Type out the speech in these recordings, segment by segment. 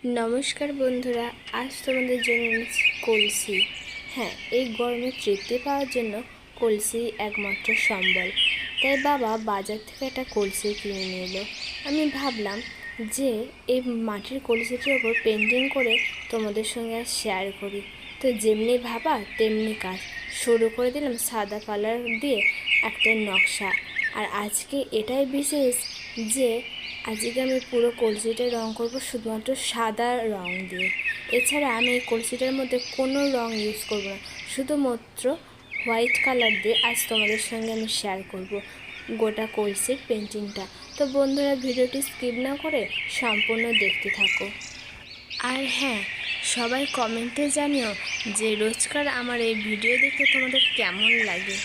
নমস্কার বন্ধুরা, আজ তোমাদের জন্য এনেছি কলসি। হ্যাঁ, এই গরমে তৃপ্তি পাওয়ার জন্য কলসি একমাত্র সম্বল। তাই বাবা বাজার থেকে একটা কলসি কিনে নিয়ে এলো। আমি ভাবলাম যে এই মাটির কলসিটির ওপর পেন্টিং করে তোমাদের সঙ্গে আর শেয়ার করি। তো যেমনি ভাবা তেমনি কাজ শুরু করে দিলাম সাদা কালার দিয়ে একটা নকশা। আর আজকে এটাই বিশেষ যে আজকে আমি পুরো কলসিটা রঙ করব শুধুমাত্র সাদা রঙ দিয়ে। এছাড়া আমি এই কলসিটার মধ্যে কোনো রঙ ইউজ করব না, শুধুমাত্র হোয়াইট কালার দিয়ে আজ তোমাদের সঙ্গে আমি শেয়ার করব গোটা কলসির পেন্টিংটা। তো বন্ধুরা, ভিডিওটি স্কিপ না করে সম্পূর্ণ দেখতে থাকো। আর হ্যাঁ, সবাই কমেন্টে জানিও যে রোজকার আমার এই ভিডিও দেখে তোমাদের কেমন লাগে।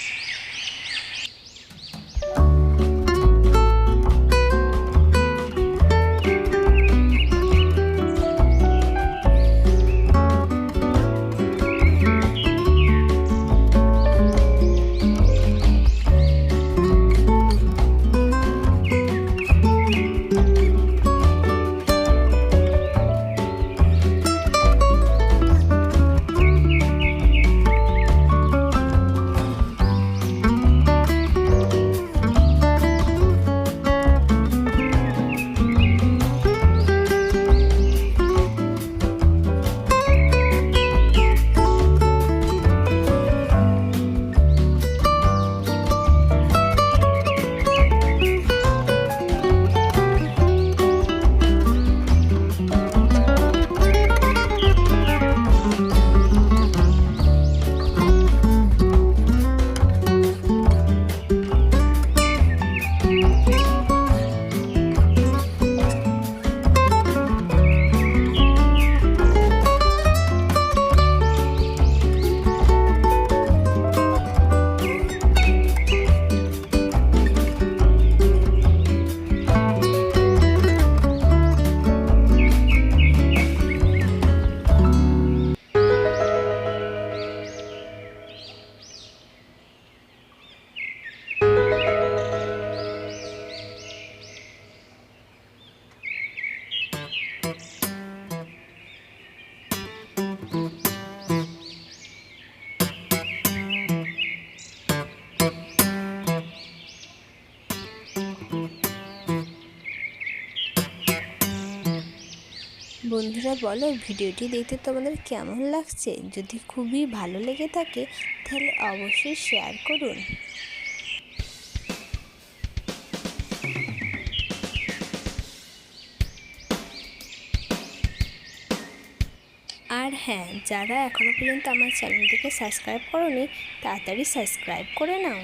বন্ধুরা বলো, ভিডিওটি দেখতে তোমাদের কেমন লাগছে? যদি খুবই ভালো লেগে থাকে তাহলে অবশ্যই শেয়ার করুন। আর হ্যাঁ, যারা এখনও পর্যন্ত আমার চ্যানেলটিকে সাবস্ক্রাইব করোনি তাড়াতাড়ি সাবস্ক্রাইব করে নাও।